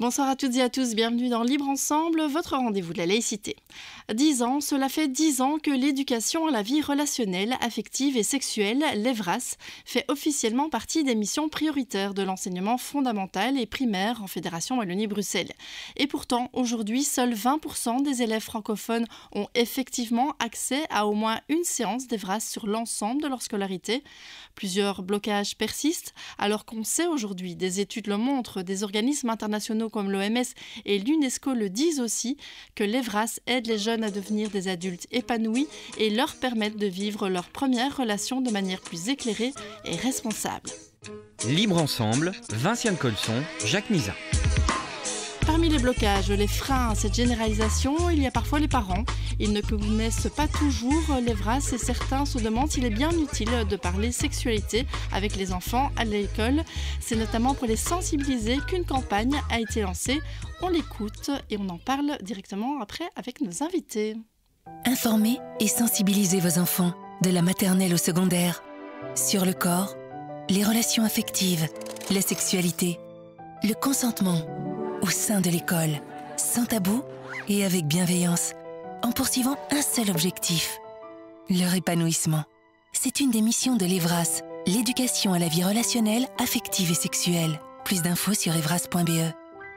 Bonsoir à toutes et à tous, bienvenue dans Libre Ensemble, votre rendez-vous de la laïcité. 10 ans, cela fait 10 ans que l'éducation à la vie relationnelle, affective et sexuelle, l'EVRAS, fait officiellement partie des missions prioritaires de l'enseignement fondamental et primaire en Fédération Wallonie-Bruxelles. Et pourtant, aujourd'hui, seuls 20% des élèves francophones ont effectivement accès à au moins une séance d'EVRAS sur l'ensemble de leur scolarité. Plusieurs blocages persistent, alors qu'on sait aujourd'hui, des études le montrent, des organismes internationaux comme l'OMS et l'UNESCO le disent aussi, que l'EVRAS aide les jeunes à devenir des adultes épanouis et leur permettent de vivre leur première relation de manière plus éclairée et responsable. Libre Ensemble, Vinciane Colson, Jacques Nizan. Parmi les blocages, les freins à cette généralisation, il y a parfois les parents. Ils ne connaissent pas toujours l'EVRAS et certains se demandent s'il est bien utile de parler sexualité avec les enfants à l'école. C'est notamment pour les sensibiliser qu'une campagne a été lancée. On l'écoute et on en parle directement après avec nos invités. Informez et sensibilisez vos enfants, de la maternelle au secondaire, sur le corps, les relations affectives, la sexualité, le consentement, au sein de l'école, sans tabou et avec bienveillance, en poursuivant un seul objectif, leur épanouissement. C'est une des missions de l'EVRAS, l'éducation à la vie relationnelle, affective et sexuelle. Plus d'infos sur evras.be.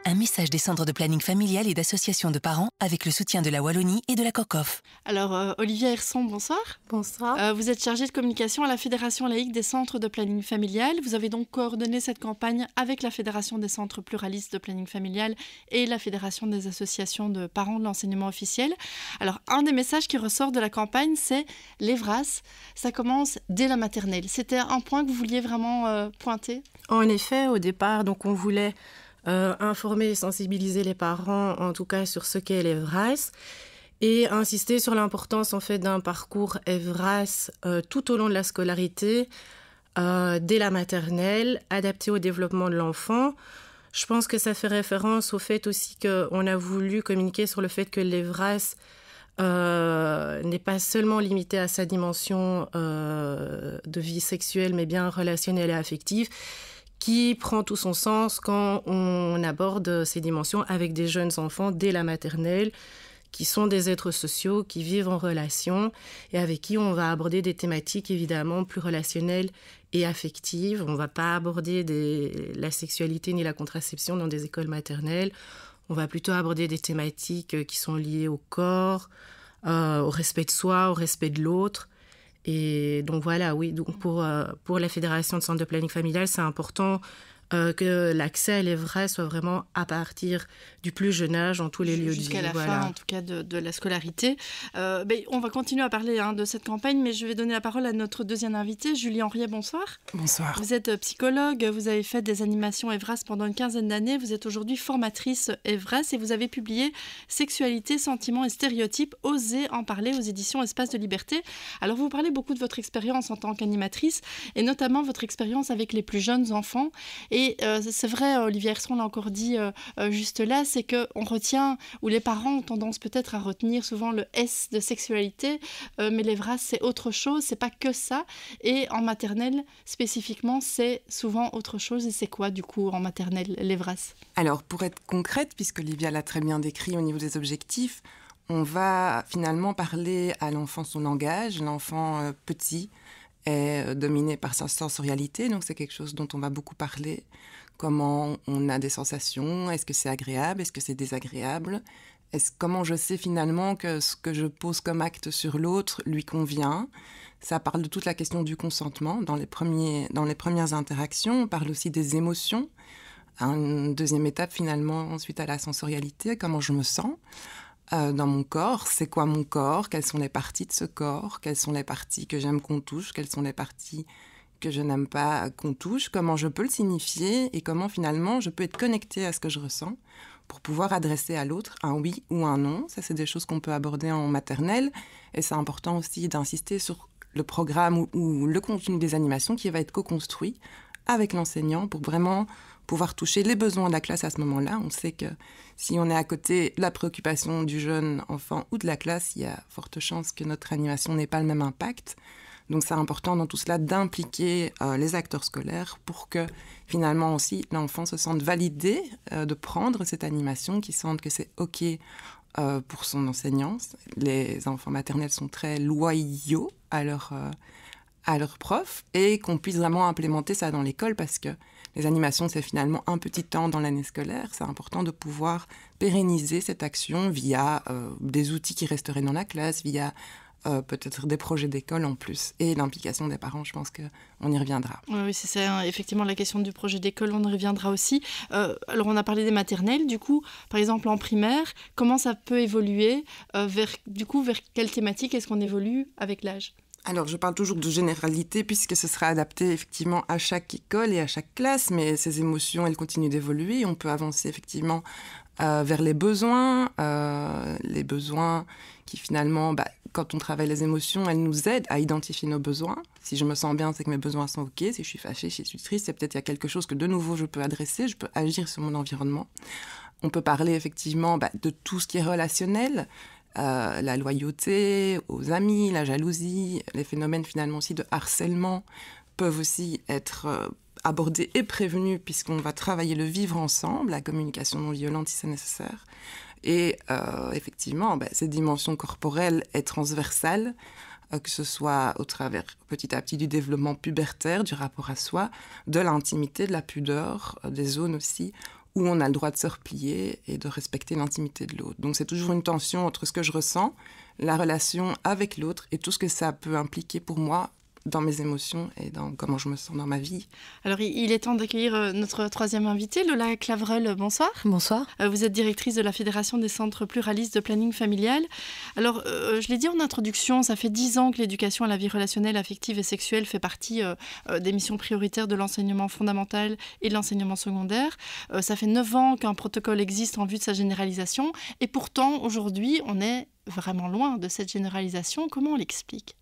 Un message des centres de planning familial et d'associations de parents avec le soutien de la Wallonie et de la COCOF. Alors, Olivia Herson, bonsoir. Bonsoir. Vous êtes chargée de communication à la Fédération laïque des centres de planning familial. Vous avez donc coordonné cette campagne avec la Fédération des centres pluralistes de planning familial et la Fédération des associations de parents de l'enseignement officiel. Alors, un des messages qui ressort de la campagne, c'est l'EVRAS. Ça commence dès la maternelle. C'était un point que vous vouliez vraiment pointer ? En effet, au départ, donc on voulait informer et sensibiliser les parents, en tout cas sur ce qu'est l'EVRAS, et insister sur l'importance en fait d'un parcours EVRAS tout au long de la scolarité, dès la maternelle, adapté au développement de l'enfant. Je pense que ça fait référence au fait aussi qu'on a voulu communiquer sur le fait que l'EVRAS n'est pas seulement limité à sa dimension de vie sexuelle, mais bien relationnelle et affective, qui prend tout son sens quand on aborde ces dimensions avec des jeunes enfants dès la maternelle, qui sont des êtres sociaux, qui vivent en relation et avec qui on va aborder des thématiques évidemment plus relationnelles et affectives. On ne va pas aborder la sexualité ni la contraception dans des écoles maternelles. On va plutôt aborder des thématiques qui sont liées au corps, au respect de soi, au respect de l'autre. Et donc voilà, oui, donc pour la Fédération de centres de planning familial, c'est important que l'accès à l'EVRAS soit vraiment à partir du plus jeune âge en tous les lieux de vie. Jusqu'à la fin, en tout cas, de la scolarité. On va continuer à parler de cette campagne, mais je vais donner la parole à notre deuxième invité, Julie Henriet, bonsoir. Bonsoir. Vous êtes psychologue, vous avez fait des animations EVRAS pendant une quinzaine d'années, vous êtes aujourd'hui formatrice EVRAS et vous avez publié Sexualité, sentiments et stéréotypes, osez en parler aux éditions Espace de Liberté. Alors vous parlez beaucoup de votre expérience en tant qu'animatrice et notamment votre expérience avec les plus jeunes enfants. Et c'est vrai, Olivier Herson l'a encore dit juste là, c'est qu'on retient, ou les parents ont tendance peut-être à retenir souvent le S de sexualité, mais l'EVRAS c'est autre chose, c'est pas que ça. Et en maternelle, spécifiquement, c'est souvent autre chose. Et c'est quoi, du coup, en maternelle, l'EVRAS ? Alors, pour être concrète, puisque Olivia l'a très bien décrit au niveau des objectifs, on va finalement parler à l'enfant son langage. L'enfant petit est dominé par sa sensorialité, donc c'est quelque chose dont on va beaucoup parler. Comment on a des sensations, est-ce que c'est agréable, est-ce que c'est désagréable, comment je sais finalement que ce que je pose comme acte sur l'autre lui convient. Ça parle de toute la question du consentement dans les premières interactions. On parle aussi des émotions. Une deuxième étape finalement, ensuite à la sensorialité, comment je me sens dans mon corps, c'est quoi mon corps, quelles sont les parties de ce corps, quelles sont les parties que j'aime qu'on touche, quelles sont les parties que je n'aime pas qu'on touche, comment je peux le signifier et comment finalement je peux être connectée à ce que je ressens pour pouvoir adresser à l'autre un oui ou un non. Ça, c'est des choses qu'on peut aborder en maternelle et c'est important aussi d'insister sur le programme ou le contenu des animations qui va être co-construit avec l'enseignant pour vraiment pouvoir toucher les besoins de la classe à ce moment-là. On sait que si on est à côté de la préoccupation du jeune enfant ou de la classe, il y a forte chance que notre animation n'ait pas le même impact. Donc c'est important dans tout cela d'impliquer les acteurs scolaires pour que finalement aussi l'enfant se sente validé de prendre cette animation, qu'il sente que c'est OK pour son enseignant. Les enfants maternels sont très loyaux à leur prof et qu'on puisse vraiment implémenter ça dans l'école parce que les animations, c'est finalement un petit temps dans l'année scolaire. C'est important de pouvoir pérenniser cette action via des outils qui resteraient dans la classe, via peut-être des projets d'école en plus. Et l'implication des parents, je pense qu'on y reviendra. Oui, c'est ça. Effectivement, la question du projet d'école, on y reviendra aussi. Alors, on a parlé des maternelles. Du coup, par exemple, en primaire, comment ça peut évoluer vers quelle thématique est-ce qu'on évolue avec l'âge ? Alors, je parle toujours de généralité puisque ce sera adapté effectivement à chaque école et à chaque classe, mais ces émotions, elles continuent d'évoluer. On peut avancer effectivement vers les besoins qui finalement, quand on travaille les émotions, elles nous aident à identifier nos besoins. Si je me sens bien, c'est que mes besoins sont OK. Si je suis fâchée, si je suis triste, c'est peut-être qu'il y a quelque chose que de nouveau je peux adresser, je peux agir sur mon environnement. On peut parler effectivement de tout ce qui est relationnel, la loyauté aux amis, la jalousie, les phénomènes finalement aussi de harcèlement peuvent aussi être abordés et prévenus puisqu'on va travailler le vivre ensemble, la communication non violente si c'est nécessaire. Et effectivement, cette dimension corporelle est transversale, que ce soit au travers petit à petit du développement pubertaire, du rapport à soi, de l'intimité, de la pudeur, des zones aussi où on a le droit de se replier et de respecter l'intimité de l'autre. Donc c'est toujours une tension entre ce que je ressens, la relation avec l'autre et tout ce que ça peut impliquer pour moi dans mes émotions et dans comment je me sens dans ma vie. Alors, il est temps d'accueillir notre troisième invitée, Lola Clavreul. Bonsoir. Bonsoir. Vous êtes directrice de la Fédération des centres pluralistes de planning familial. Alors, je l'ai dit en introduction, ça fait 10 ans que l'éducation à la vie relationnelle, affective et sexuelle fait partie des missions prioritaires de l'enseignement fondamental et de l'enseignement secondaire. Ça fait 9 ans qu'un protocole existe en vue de sa généralisation. Et pourtant, aujourd'hui, on est vraiment loin de cette généralisation. Comment on l'explique ?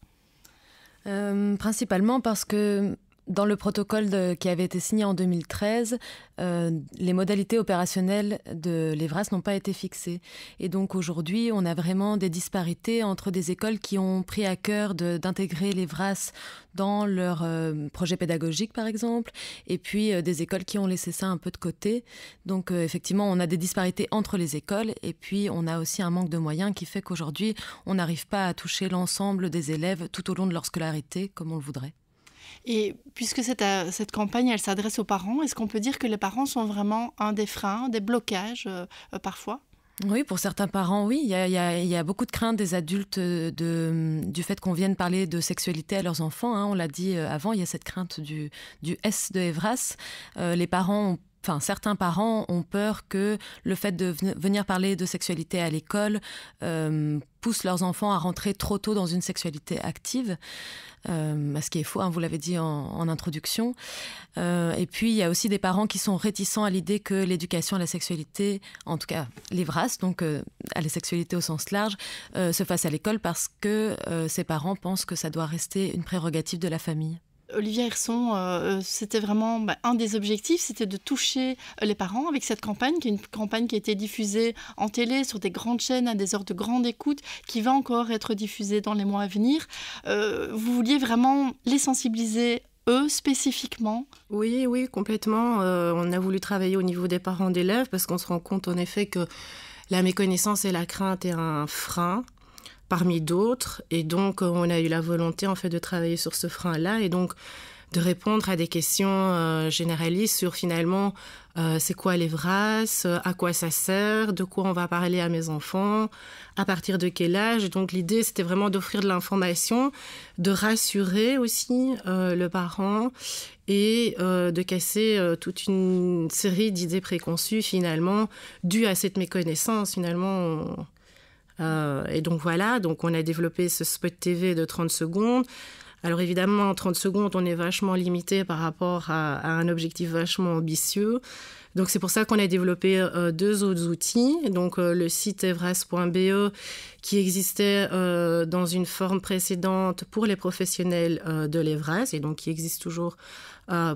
Principalement parce que dans le protocole qui avait été signé en 2013, les modalités opérationnelles de l'EVRAS n'ont pas été fixées. Et donc aujourd'hui, on a vraiment des disparités entre des écoles qui ont pris à cœur d'intégrer l'EVRAS dans leur projet pédagogique, par exemple, et puis des écoles qui ont laissé ça un peu de côté. Donc effectivement, on a des disparités entre les écoles, et puis on a aussi un manque de moyens qui fait qu'aujourd'hui, on n'arrive pas à toucher l'ensemble des élèves tout au long de leur scolarité comme on le voudrait. Et puisque cette campagne, elle s'adresse aux parents, est-ce qu'on peut dire que les parents sont vraiment un des freins, des blocages parfois ? Oui, pour certains parents, oui. Il y a beaucoup de craintes des adultes du fait qu'on vienne parler de sexualité à leurs enfants. On l'a dit avant, il y a cette crainte du S de EVRAS. Certains parents ont peur que le fait de venir parler de sexualité à l'école pousse leurs enfants à rentrer trop tôt dans une sexualité active, ce qui est faux, vous l'avez dit en introduction. Et puis, il y a aussi des parents qui sont réticents à l'idée que l'éducation à la sexualité, en tout cas l'EVRAS, donc à la sexualité au sens large, se fasse à l'école parce que ces parents pensent que ça doit rester une prérogative de la famille. Olivia Hirson, c'était vraiment un des objectifs, c'était de toucher les parents avec cette campagne, qui est une campagne qui a été diffusée en télé, sur des grandes chaînes, à des heures de grande écoute, qui va encore être diffusée dans les mois à venir. Vous vouliez vraiment les sensibiliser, eux, spécifiquement ? Oui, complètement. On a voulu travailler au niveau des parents d'élèves, parce qu'on se rend compte en effet que la méconnaissance et la crainte est un frein parmi d'autres, et donc on a eu la volonté en fait de travailler sur ce frein-là et donc de répondre à des questions généralistes sur finalement c'est quoi l'EVRAS, à quoi ça sert, de quoi on va parler à mes enfants, à partir de quel âge. Et donc l'idée c'était vraiment d'offrir de l'information, de rassurer aussi le parent et de casser toute une série d'idées préconçues finalement dues à cette méconnaissance finalement. Et donc voilà, donc on a développé ce spot TV de 30 secondes. Alors évidemment, en 30 secondes, on est vachement limité par rapport à un objectif vachement ambitieux. Donc c'est pour ça qu'on a développé 2 autres outils. Donc le site evras.be qui existait dans une forme précédente pour les professionnels de l'EVRAS et donc qui existe toujours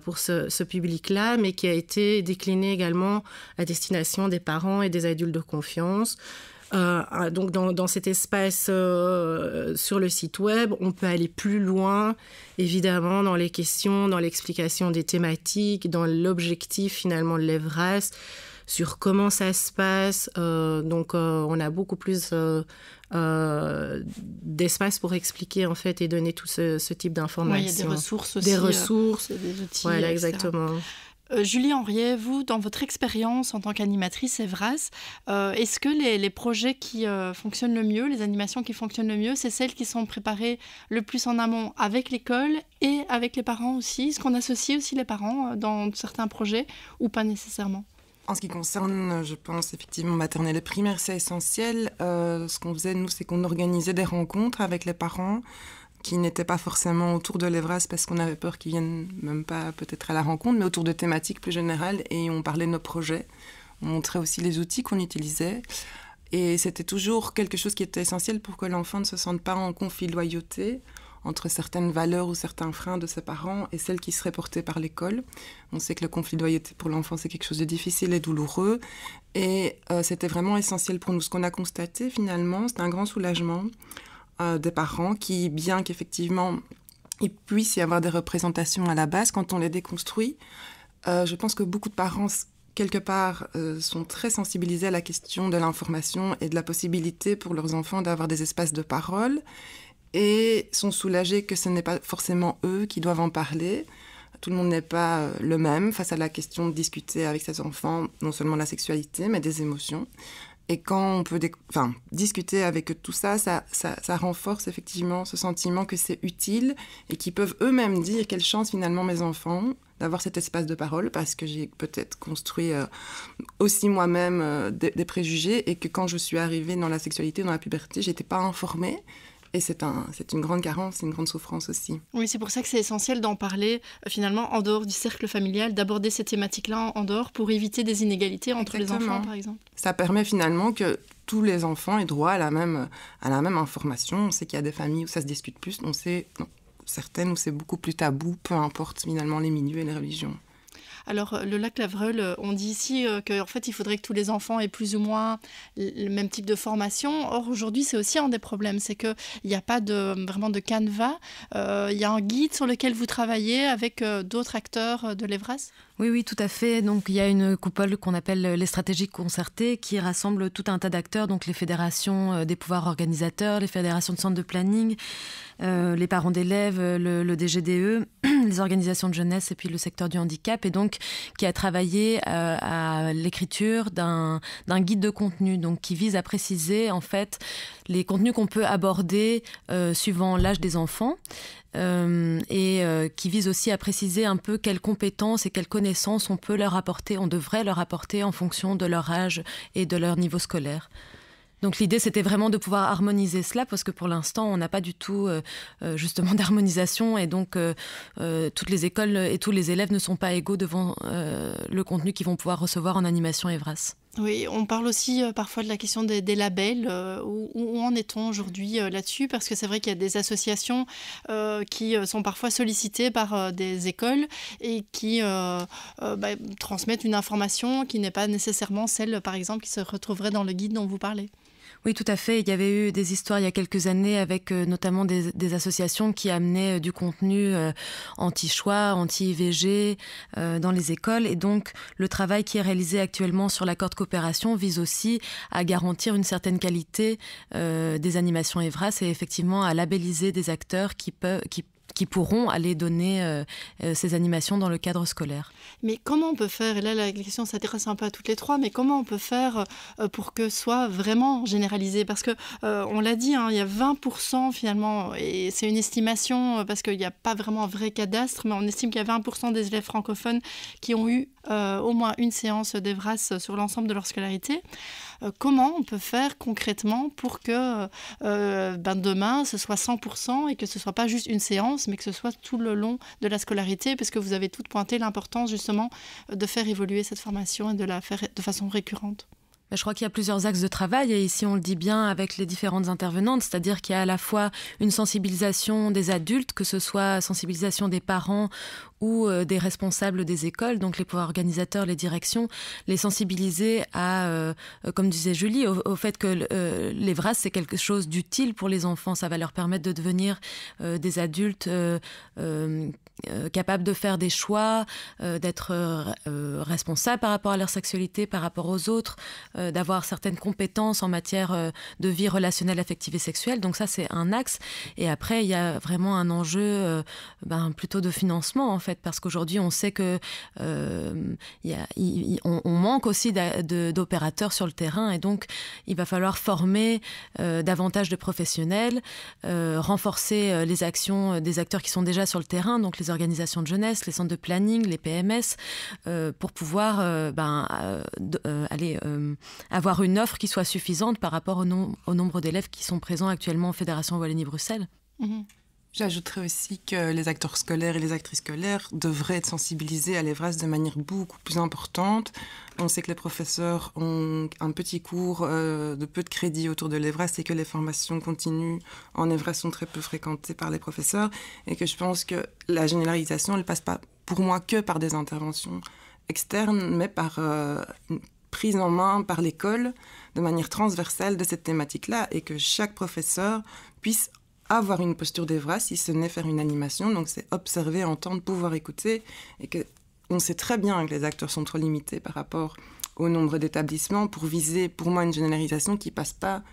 pour ce public-là, mais qui a été décliné également à destination des parents et des adultes de confiance. Donc dans cet espace sur le site web, on peut aller plus loin, évidemment, dans les questions, dans l'explication des thématiques, dans l'objectif finalement de l'EVRAS, sur comment ça se passe. Donc on a beaucoup plus d'espace pour expliquer en fait et donner tout ce type d'informations. Oui, il y a des ressources aussi. Des ressources. Des outils. Voilà, etc. exactement. Julie Henriet, vous, dans votre expérience en tant qu'animatrice EVRAS, est-ce que les projets qui fonctionnent le mieux, les animations qui fonctionnent le mieux, c'est celles qui sont préparées le plus en amont avec l'école et avec les parents aussi? Est-ce qu'on associe aussi les parents dans certains projets ou pas nécessairement? En ce qui concerne, je pense, effectivement, maternelle et primaire, c'est essentiel. Ce qu'on faisait, nous, c'est qu'on organisait des rencontres avec les parents qui n'étaient pas forcément autour de l'EVRAS parce qu'on avait peur qu'ils viennent même pas peut-être à la rencontre, mais autour de thématiques plus générales, et on parlait de nos projets. On montrait aussi les outils qu'on utilisait. Et c'était toujours quelque chose qui était essentiel pour que l'enfant ne se sente pas en conflit de loyauté entre certaines valeurs ou certains freins de ses parents et celles qui seraient portées par l'école. On sait que le conflit de loyauté pour l'enfant, c'est quelque chose de difficile et douloureux. Et c'était vraiment essentiel pour nous. Ce qu'on a constaté, finalement, c'est un grand soulagement des parents qui, bien qu'effectivement, il puisse y avoir des représentations à la base, quand on les déconstruit, je pense que beaucoup de parents, quelque part, sont très sensibilisés à la question de l'information et de la possibilité pour leurs enfants d'avoir des espaces de parole et sont soulagés que ce n'est pas forcément eux qui doivent en parler. Tout le monde n'est pas le même face à la question de discuter avec ses enfants, non seulement de la sexualité, mais des émotions. Et quand on peut discuter avec eux de tout ça, ça renforce effectivement ce sentiment que c'est utile et qu'ils peuvent eux-mêmes dire quelle chance finalement mes enfants d'avoir cet espace de parole parce que j'ai peut-être construit aussi moi-même des préjugés et que quand je suis arrivée dans la sexualité, dans la puberté, j'étais pas informée. Et c'est une grande carence, une grande souffrance aussi. Oui, c'est pour ça que c'est essentiel d'en parler finalement en dehors du cercle familial, d'aborder ces thématiques-là en dehors pour éviter des inégalités entre Exactement. les enfants, par exemple. Ça permet finalement que tous les enfants aient droit à la même information. On sait qu'il y a des familles où ça se discute plus, on sait certaines où c'est beaucoup plus tabou, peu importe finalement les milieux et les religions. Alors, le lac Lavreul, on dit ici qu'en fait, il faudrait que tous les enfants aient plus ou moins le même type de formation. Or, aujourd'hui, c'est aussi un des problèmes, c'est qu'il n'y a pas vraiment de canevas. Il y a un guide sur lequel vous travaillez avec d'autres acteurs de l'EVRAS ? Oui, tout à fait. Donc, il y a une coupole qu'on appelle les stratégies concertées qui rassemble tout un tas d'acteurs, donc les fédérations des pouvoirs organisateurs, les fédérations de centres de planning, les parents d'élèves, le DGDE, les organisations de jeunesse et puis le secteur du handicap, et donc qui a travaillé à l'écriture d'un guide de contenu, donc qui vise à préciser en fait les contenus qu'on peut aborder suivant l'âge des enfants. Qui vise aussi à préciser un peu quelles compétences et quelles connaissances on devrait leur apporter en fonction de leur âge et de leur niveau scolaire. Donc l'idée, c'était vraiment de pouvoir harmoniser cela, parce que pour l'instant, on n'a pas du tout justement d'harmonisation, et donc toutes les écoles et tous les élèves ne sont pas égaux devant le contenu qu'ils vont pouvoir recevoir en animation EVRAS. Oui, on parle aussi parfois de la question des labels. Où en est-on aujourd'hui là-dessus ? Parce que c'est vrai qu'il y a des associations qui sont parfois sollicitées par des écoles et qui transmettent une information qui n'est pas nécessairement celle, par exemple, qui se retrouverait dans le guide dont vous parlez. Oui, tout à fait. Il y avait eu des histoires il y a quelques années avec notamment des associations qui amenaient du contenu anti-choix, anti-IVG dans les écoles. Et donc, le travail qui est réalisé actuellement sur l'accord de coopération vise aussi à garantir une certaine qualité des animations EVRAS et effectivement à labelliser des acteurs qui pourront aller donner ces animations dans le cadre scolaire. Mais comment on peut faire, et là la question s'intéresse un peu à toutes les trois, mais comment on peut faire pour que ce soit vraiment généralisé ? Parce que on l'a dit, il y a 20% finalement, et c'est une estimation parce qu'il n'y a pas vraiment un vrai cadastre, mais on estime qu'il y a 20% des élèves francophones qui ont eu au moins une séance d'EVRAS sur l'ensemble de leur scolarité. Comment on peut faire concrètement pour que demain ce soit 100% et que ce ne soit pas juste une séance, mais que ce soit tout le long de la scolarité, parce que vous avez toutes pointé l'importance justement de faire évoluer cette formation et de la faire de façon récurrente. Je crois qu'il y a plusieurs axes de travail et ici on le dit bien avec les différentes intervenantes, c'est-à-dire qu'il y a à la fois une sensibilisation des adultes, que ce soit sensibilisation des parents ou des responsables des écoles, donc les pouvoirs organisateurs, les directions, les sensibiliser à, comme disait Julie, au fait que l'EVRAS c'est quelque chose d'utile pour les enfants, ça va leur permettre de devenir des adultes capables de faire des choix, d'être responsables par rapport à leur sexualité, par rapport aux autres, d'avoir certaines compétences en matière de vie relationnelle, affective et sexuelle. Donc ça, c'est un axe. Et après, il y a vraiment un enjeu plutôt de financement, en fait, parce qu'aujourd'hui, on sait que on manque aussi d'opérateurs sur le terrain. Et donc, il va falloir former davantage de professionnels, renforcer les actions des acteurs qui sont déjà sur le terrain, donc les organisations de jeunesse, les centres de planning, les PMS, pour pouvoir avoir une offre qui soit suffisante par rapport au nombre d'élèves qui sont présents actuellement en Fédération Wallonie-Bruxelles. Mmh. J'ajouterais aussi que les acteurs scolaires et les actrices scolaires devraient être sensibilisés à l'EVRAS de manière beaucoup plus importante. On sait que les professeurs ont un petit cours de peu de crédit autour de l'EVRAS et que les formations continues en EVRAS sont très peu fréquentées par les professeurs et que je pense que la généralisation, elle ne passe pas pour moi que par des interventions externes, mais par une prise en main par l'école de manière transversale de cette thématique-là et que chaque professeur puisse avoir une posture d'EVRAS, si ce n'est faire une animation. Donc c'est observer, entendre, pouvoir écouter. Et qu'on sait très bien que les acteurs sont trop limités par rapport au nombre d'établissements pour viser, pour moi, une généralisation qui ne passe pas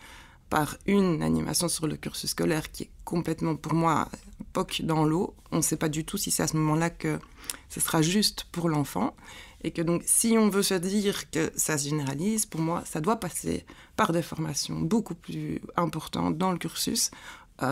par une animation sur le cursus scolaire qui est complètement, pour moi, POC dans l'eau. On ne sait pas du tout si c'est à ce moment-là que ce sera juste pour l'enfant. Et que donc, si on veut se dire que ça se généralise, pour moi, ça doit passer par des formations beaucoup plus importantes dans le cursus,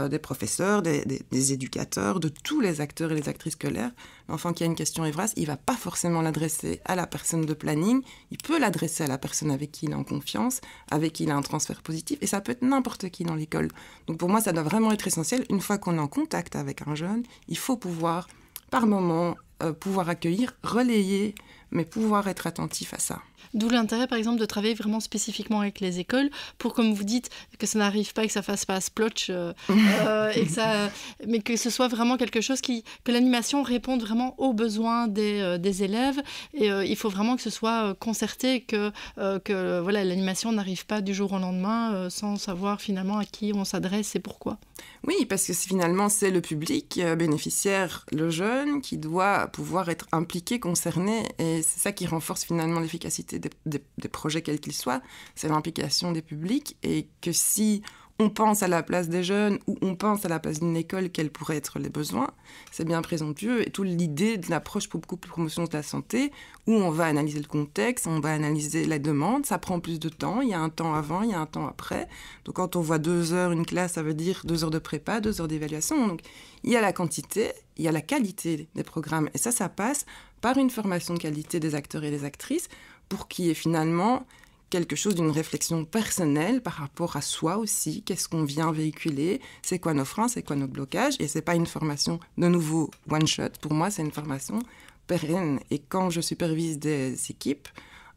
des professeurs, des éducateurs, de tous les acteurs et les actrices scolaires. L'enfant qui a une question EVRAS, il ne va pas forcément l'adresser à la personne de planning, il peut l'adresser à la personne avec qui il est en confiance, avec qui il a un transfert positif, et ça peut être n'importe qui dans l'école. Donc pour moi, ça doit vraiment être essentiel. Une fois qu'on est en contact avec un jeune, il faut pouvoir, par moment, pouvoir accueillir, relayer, mais pouvoir être attentif à ça. D'où l'intérêt, par exemple, de travailler vraiment spécifiquement avec les écoles pour, comme vous dites, que ça n'arrive pas et que ça fasse pas splotch, mais que ce soit vraiment quelque chose que l'animation réponde vraiment aux besoins des élèves. Et il faut vraiment que ce soit concerté, que l'animation n'arrive pas du jour au lendemain sans savoir finalement à qui on s'adresse et pourquoi. Oui, parce que finalement, c'est le public bénéficiaire, le jeune, qui doit pouvoir être impliqué, concerné, et c'est ça qui renforce finalement l'efficacité des projets quels qu'ils soient, c'est l'implication des publics, et que si on pense à la place des jeunes ou on pense à la place d'une école, quels pourraient être les besoins, c'est bien présomptueux. Et toute l'idée de l'approche pour beaucoup plus promotion de la santé, où on va analyser le contexte, on va analyser la demande, ça prend plus de temps, il y a un temps avant, il y a un temps après. Donc quand on voit 2 heures une classe, ça veut dire 2 heures de prépa, 2 heures d'évaluation. Donc il y a la quantité, il y a la qualité des programmes. Et ça passe par une formation de qualité des acteurs et des actrices pour qu'il y ait finalement quelque chose d'une réflexion personnelle par rapport à soi aussi, qu'est-ce qu'on vient véhiculer, c'est quoi nos freins, c'est quoi nos blocages, et c'est pas une formation de nouveau one shot, pour moi c'est une formation pérenne. Et quand je supervise des équipes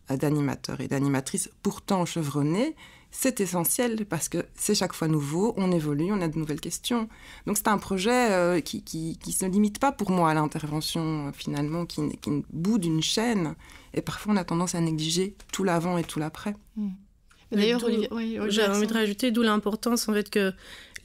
d'animateurs et d'animatrices pourtant chevronnées, c'est essentiel parce que c'est chaque fois nouveau, on évolue, on a de nouvelles questions. Donc c'est un projet qui se limite pas pour moi à l'intervention finalement, qui est une bout d'une chaîne. Et parfois on a tendance à négliger tout l'avant et tout l'après. D'ailleurs, j'ai envie de rajouter d'où l'importance en fait que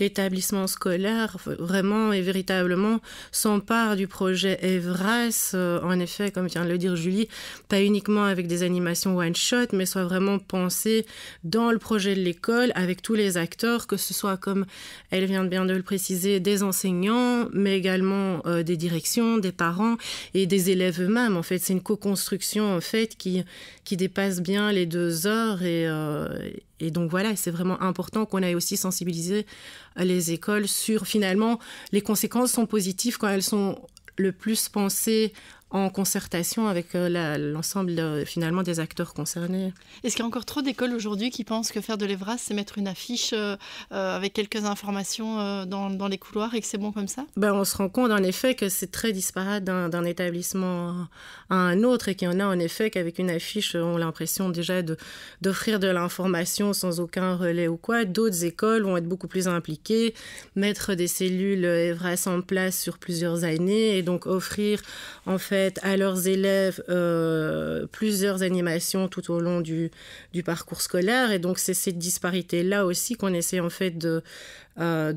l'établissement scolaire vraiment et véritablement s'empare du projet EVRAS, en effet, comme vient de le dire Julie, pas uniquement avec des animations one-shot, mais soit vraiment pensé dans le projet de l'école avec tous les acteurs, que ce soit, comme elle vient bien de le préciser, des enseignants, mais également des directions, des parents et des élèves eux-mêmes. En fait, c'est une co-construction en fait, qui dépasse bien les 2 heures et donc voilà, c'est vraiment important qu'on aille aussi sensibiliser les écoles sur finalement les conséquences sont positives quand elles sont le plus pensées en concertation avec l'ensemble finalement des acteurs concernés. Est-ce qu'il y a encore trop d'écoles aujourd'hui qui pensent que faire de l'Evras, c'est mettre une affiche avec quelques informations dans les couloirs et que c'est bon comme ça? On se rend compte en effet que c'est très disparate d'un établissement à un autre et qu'il y en a en effet qu'avec une affiche ont l'impression déjà d'offrir de l'information sans aucun relais ou quoi. D'autres écoles vont être beaucoup plus impliquées, mettre des cellules Evras en place sur plusieurs années et donc offrir en fait à leurs élèves plusieurs animations tout au long du parcours scolaire. Et donc, c'est cette disparité-là aussi qu'on essaie en fait de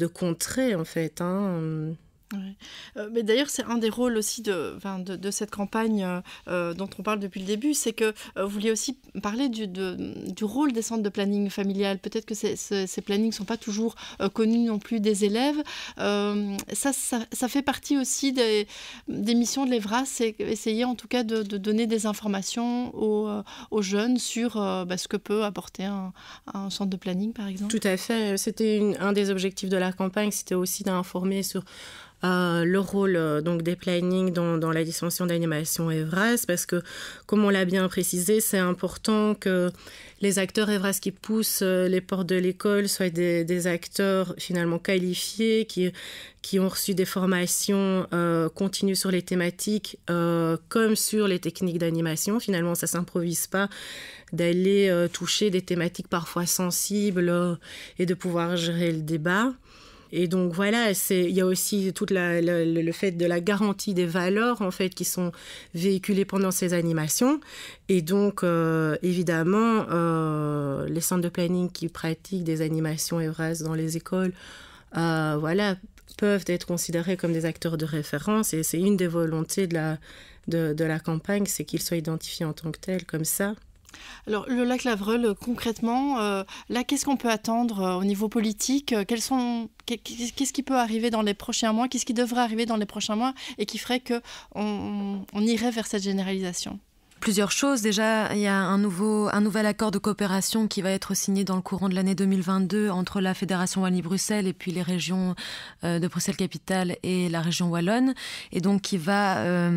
contrer, en fait. Ouais. Mais d'ailleurs, c'est un des rôles aussi de cette campagne dont on parle depuis le début, c'est que vous vouliez aussi parler du rôle des centres de planning familial. Peut-être que ces plannings ne sont pas toujours connus non plus des élèves. Ça fait partie aussi des missions de l'Evras, c'est essayer en tout cas de donner des informations aux jeunes sur ce que peut apporter un centre de planning, par exemple. Tout à fait. C'était un des objectifs de la campagne, c'était aussi d'informer sur le rôle donc des plannings dans la dimension d'animation Evras, parce que, comme on l'a bien précisé, c'est important que les acteurs Evras qui poussent les portes de l'école soient des acteurs finalement qualifiés, qui ont reçu des formations continues sur les thématiques comme sur les techniques d'animation. Finalement, ça ne s'improvise pas d'aller toucher des thématiques parfois sensibles et de pouvoir gérer le débat. Et donc voilà, il y a aussi tout le fait de la garantie des valeurs en fait qui sont véhiculées pendant ces animations. Et donc évidemment, les centres de planning qui pratiquent des animations Evras dans les écoles, peuvent être considérés comme des acteurs de référence. Et c'est une des volontés de la campagne, c'est qu'ils soient identifiés en tant que tels, comme ça. Alors, le lac Lavreul, concrètement, là, qu'est-ce qu'on peut attendre au niveau politique? Qu'est-ce qui peut arriver dans les prochains mois? Qu'est-ce qui devrait arriver dans les prochains mois et qui ferait qu'on irait vers cette généralisation? Plusieurs choses. Déjà, il y a un nouvel accord de coopération qui va être signé dans le courant de l'année 2022 entre la Fédération Wallonie-Bruxelles et puis les régions de Bruxelles-Capitale et la région wallonne, et donc qui va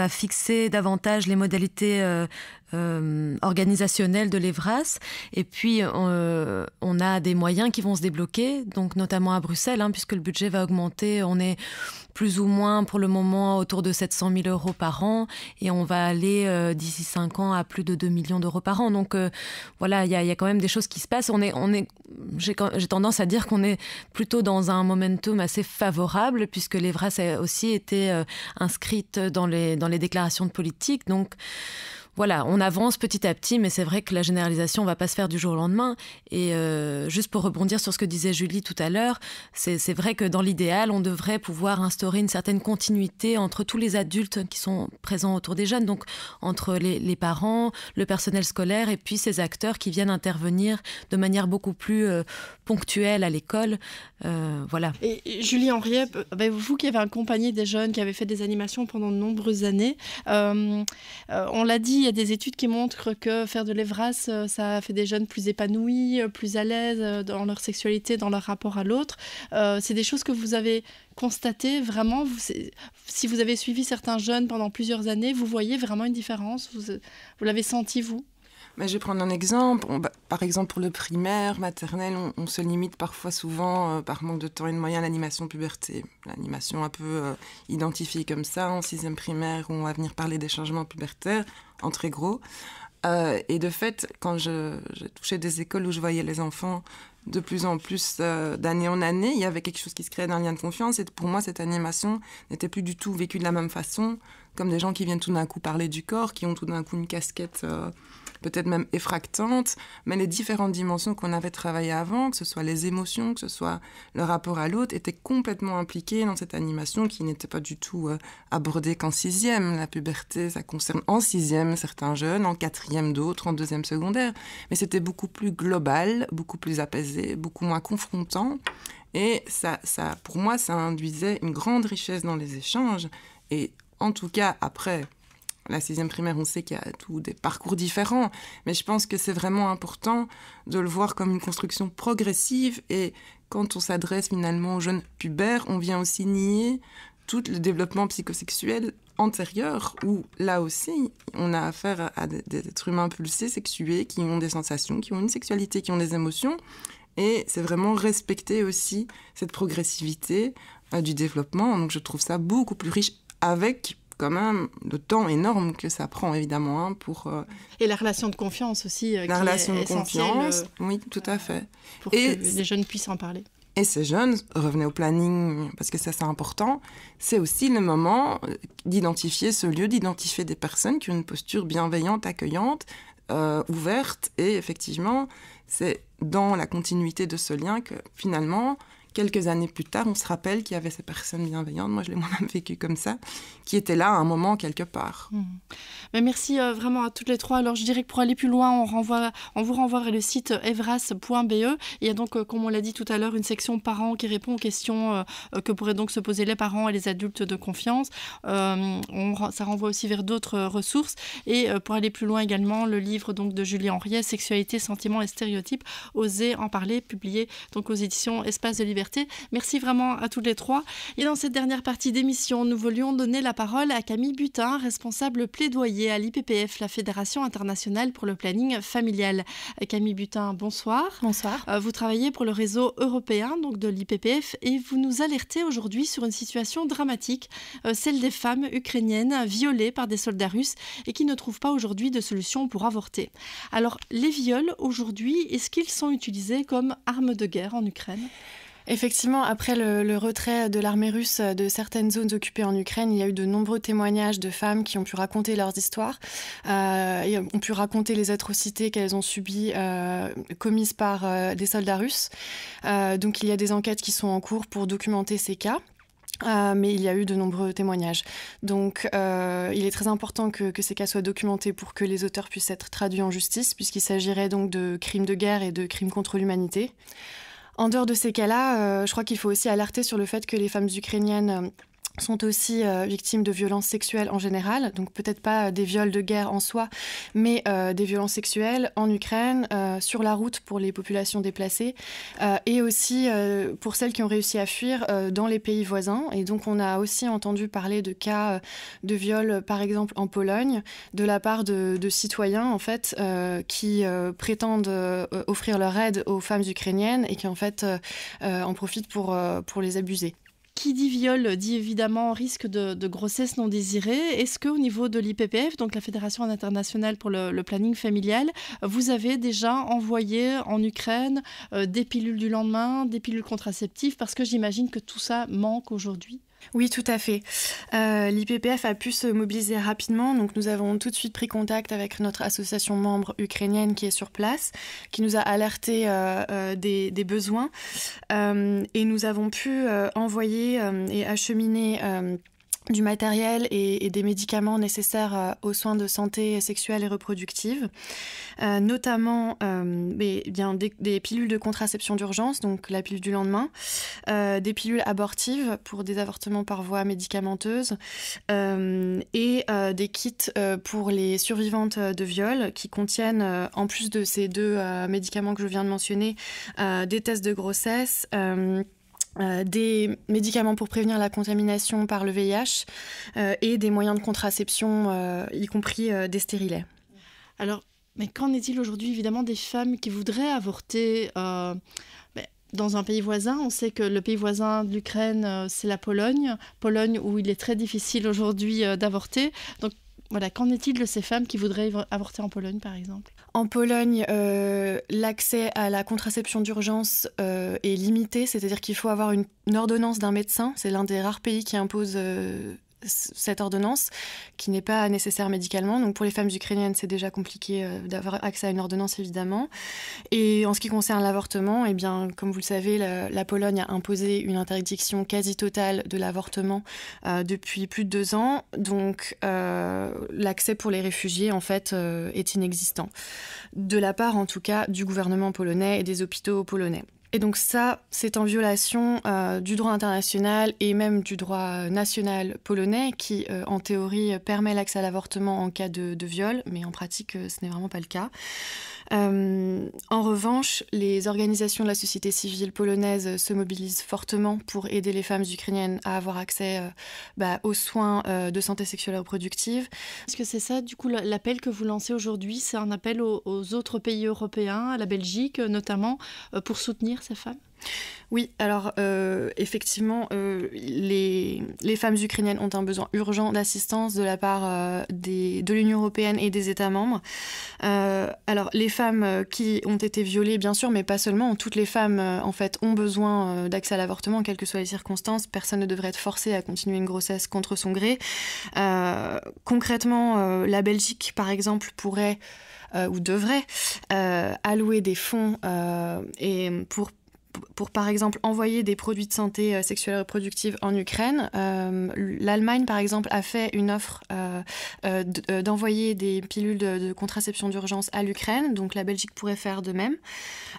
fixer davantage les modalités organisationnelles de l'Evras. Et puis, on a des moyens qui vont se débloquer, donc notamment à Bruxelles, puisque le budget va augmenter. On est plus ou moins pour le moment autour de 700 000 euros par an et on va aller d'ici 5 ans à plus de 2 millions d'euros par an. Donc voilà, il y a quand même des choses qui se passent. J'ai tendance à dire qu'on est plutôt dans un momentum assez favorable puisque l'Evras a aussi été inscrite dans les déclarations de politique. Donc voilà, on avance petit à petit, mais c'est vrai que la généralisation ne va pas se faire du jour au lendemain. Et juste pour rebondir sur ce que disait Julie tout à l'heure, c'est vrai que dans l'idéal, on devrait pouvoir instaurer une certaine continuité entre tous les adultes qui sont présents autour des jeunes, donc entre les parents, le personnel scolaire et puis ces acteurs qui viennent intervenir de manière beaucoup plus ponctuelle à l'école. Voilà. Et Julie Henriet, vous qui avez accompagné des jeunes, qui avez fait des animations pendant de nombreuses années, on l'a dit, il y a des études qui montrent que faire de l'Evras, ça fait des jeunes plus épanouis, plus à l'aise dans leur sexualité, dans leur rapport à l'autre. C'est des choses que vous avez constatées vraiment. Si vous avez suivi certains jeunes pendant plusieurs années, vous voyez vraiment une différence? Vous l'avez senti, vous? Mais je vais prendre un exemple. Par exemple, pour le primaire, maternelle, on se limite parfois souvent, par manque de temps et de moyens, à l'animation puberté. L'animation un peu identifiée comme ça, en 6e primaire, où on va venir parler des changements pubertaires, en très gros. Et de fait, quand j'ai touché des écoles où je voyais les enfants de plus en plus d'année en année, il y avait quelque chose qui se créait d'un lien de confiance. Et pour moi, cette animation n'était plus du tout vécue de la même façon, comme des gens qui viennent tout d'un coup parler du corps, qui ont tout d'un coup une casquette peut-être même effractante, mais les différentes dimensions qu'on avait travaillées avant, que ce soit les émotions, que ce soit le rapport à l'autre, étaient complètement impliquées dans cette animation qui n'était pas du tout abordée qu'en 6e. La puberté, ça concerne en 6e certains jeunes, en 4e d'autres, en 2e secondaire. Mais c'était beaucoup plus global, beaucoup plus apaisé, beaucoup moins confrontant. Et ça, pour moi, ça induisait une grande richesse dans les échanges. Et en tout cas, après la 6e primaire, on sait qu'il y a des parcours différents, mais je pense que c'est vraiment important de le voir comme une construction progressive. Et quand on s'adresse finalement aux jeunes pubères, on vient aussi nier tout le développement psychosexuel antérieure où, là aussi, on a affaire à des êtres humains pulsés, sexués, qui ont des sensations, qui ont une sexualité, qui ont des émotions. Et c'est vraiment respecter aussi cette progressivité du développement. Donc je trouve ça beaucoup plus riche, avec quand même le temps énorme que ça prend, évidemment, pour... Et la relation de confiance aussi, la relation de confiance, oui, tout à fait. Pour que les jeunes puissent en parler. Et ces jeunes, revenez au planning, parce que ça c'est important, c'est aussi le moment d'identifier ce lieu, d'identifier des personnes qui ont une posture bienveillante, accueillante, ouverte. Et effectivement, c'est dans la continuité de ce lien que finalement, quelques années plus tard, on se rappelle qu'il y avait ces personnes bienveillantes, moi je l'ai moi-même vécu comme ça, qui étaient là à un moment quelque part. Mais merci vraiment à toutes les trois. Alors je dirais que pour aller plus loin, on vous renvoie vers le site evras.be. Il y a donc, comme on l'a dit tout à l'heure, une section parents qui répond aux questions que pourraient donc se poser les parents et les adultes de confiance. Ça renvoie aussi vers d'autres ressources. Et pour aller plus loin également, le livre donc, de Julie Henriet, Sexualité, sentiments et stéréotypes, Oser en parler, publié donc, aux éditions Espace de Liberté. Merci vraiment à toutes les trois. Et dans cette dernière partie d'émission, nous voulions donner la parole à Camille Butin, responsable plaidoyer à l'IPPF, la Fédération internationale pour le planning familial. Camille Butin, bonsoir. Bonsoir. Vous travaillez pour le réseau européen donc de l'IPPF et vous nous alertez aujourd'hui sur une situation dramatique, celle des femmes ukrainiennes violées par des soldats russes et qui ne trouvent pas aujourd'hui de solution pour avorter. Alors, les viols aujourd'hui, est-ce qu'ils sont utilisés comme armes de guerre en Ukraine ? Effectivement, après le retrait de l'armée russe de certaines zones occupées en Ukraine, il y a eu de nombreux témoignages de femmes qui ont pu raconter leurs histoires, et ont pu raconter les atrocités qu'elles ont subies commises par des soldats russes. Donc il y a des enquêtes qui sont en cours pour documenter ces cas. Mais il y a eu de nombreux témoignages. Donc, il est très important que ces cas soient documentés pour que les auteurs puissent être traduits en justice, puisqu'il s'agirait donc de crimes de guerre et de crimes contre l'humanité. En dehors de ces cas-là, je crois qu'il faut aussi alerter sur le fait que les femmes ukrainiennes sont aussi victimes de violences sexuelles en général, donc peut-être pas des viols de guerre en soi, mais des violences sexuelles en Ukraine, sur la route pour les populations déplacées, et aussi pour celles qui ont réussi à fuir dans les pays voisins. Et donc on a aussi entendu parler de cas de viols, par exemple en Pologne, de la part de citoyens en fait, qui prétendent offrir leur aide aux femmes ukrainiennes et qui en fait en profitent pour les abuser. Qui dit viol dit évidemment risque de grossesse non désirée. Est-ce qu'au niveau de l'IPPF, donc la Fédération internationale pour le planning familial, vous avez déjà envoyé en Ukraine des pilules du lendemain, des pilules contraceptives, parce que j'imagine que tout ça manque aujourd'hui? Oui, tout à fait. L'IPPF a pu se mobiliser rapidement. Donc, nous avons tout de suite pris contact avec notre association membre ukrainienne qui est sur place, qui nous a alerté des besoins. Et nous avons pu envoyer et acheminer du matériel et des médicaments nécessaires aux soins de santé sexuelle et reproductive, notamment des pilules de contraception d'urgence, donc la pilule du lendemain, des pilules abortives pour des avortements par voie médicamenteuse, et des kits pour les survivantes de viol qui contiennent, en plus de ces deux médicaments que je viens de mentionner, des tests de grossesse, des médicaments pour prévenir la contamination par le VIH et des moyens de contraception, y compris des stérilets. Alors, mais qu'en est-il aujourd'hui, évidemment, des femmes qui voudraient avorter dans un pays voisin? On sait que le pays voisin de l'Ukraine, c'est la Pologne où il est très difficile aujourd'hui d'avorter. Donc, voilà, qu'en est-il de ces femmes qui voudraient avorter en Pologne, par exemple? En Pologne, l'accès à la contraception d'urgence est limité, c'est-à-dire qu'il faut avoir une ordonnance d'un médecin. C'est l'un des rares pays qui impose cette ordonnance, qui n'est pas nécessaire médicalement. Donc pour les femmes ukrainiennes, c'est déjà compliqué d'avoir accès à une ordonnance, évidemment. Et en ce qui concerne l'avortement, eh bien, comme vous le savez, la Pologne a imposé une interdiction quasi totale de l'avortement depuis plus de 2 ans. Donc l'accès pour les réfugiés, en fait, est inexistant. De la part, en tout cas, du gouvernement polonais et des hôpitaux polonais. Et donc ça, c'est en violation du droit international et même du droit national polonais qui, en théorie, permet l'accès à l'avortement en cas de viol, mais en pratique, ce n'est vraiment pas le cas. En revanche, les organisations de la société civile polonaise se mobilisent fortement pour aider les femmes ukrainiennes à avoir accès aux soins de santé sexuelle et reproductive. Est-ce que c'est ça, du coup, l'appel que vous lancez aujourd'hui, c'est un appel aux autres pays européens, à la Belgique notamment, pour soutenir ces femmes ? Oui, alors effectivement, les femmes ukrainiennes ont un besoin urgent d'assistance de la part de l'Union européenne et des États membres. Alors les femmes qui ont été violées, bien sûr, mais pas seulement. Toutes les femmes, en fait, ont besoin d'accès à l'avortement, quelles que soient les circonstances. Personne ne devrait être forcé à continuer une grossesse contre son gré. Concrètement, la Belgique, par exemple, pourrait ou devrait allouer des fonds et pour, par exemple, envoyer des produits de santé sexuelle et reproductive en Ukraine. L'Allemagne, par exemple, a fait une offre d'envoyer des pilules de contraception d'urgence à l'Ukraine, donc la Belgique pourrait faire de même.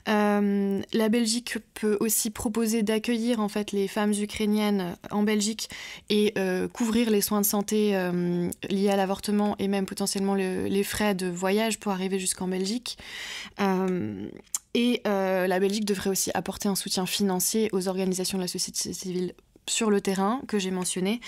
La Belgique peut aussi proposer d'accueillir en fait les femmes ukrainiennes en Belgique et couvrir les soins de santé liés à l'avortement et même potentiellement les frais de voyage pour arriver jusqu'en Belgique. Et la Belgique devrait aussi apporter un soutien financier aux organisations de la société civile sur le terrain, que j'ai mentionné,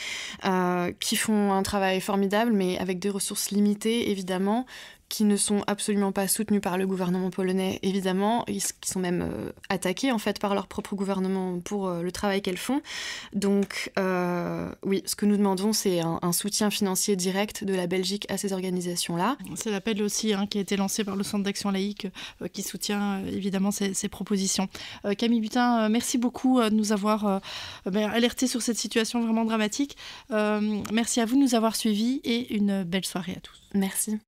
qui font un travail formidable, mais avec des ressources limitées, évidemment, qui ne sont absolument pas soutenues par le gouvernement polonais, évidemment, qui sont même attaquées, en fait, par leur propre gouvernement pour le travail qu'elles font. Donc, oui, ce que nous demandons, c'est un soutien financier direct de la Belgique à ces organisations-là. C'est l'appel aussi qui a été lancé par le Centre d'action laïque, qui soutient évidemment ces propositions. Camille Butin, merci beaucoup de nous avoir alertés sur cette situation vraiment dramatique. Merci à vous de nous avoir suivis et une belle soirée à tous. Merci.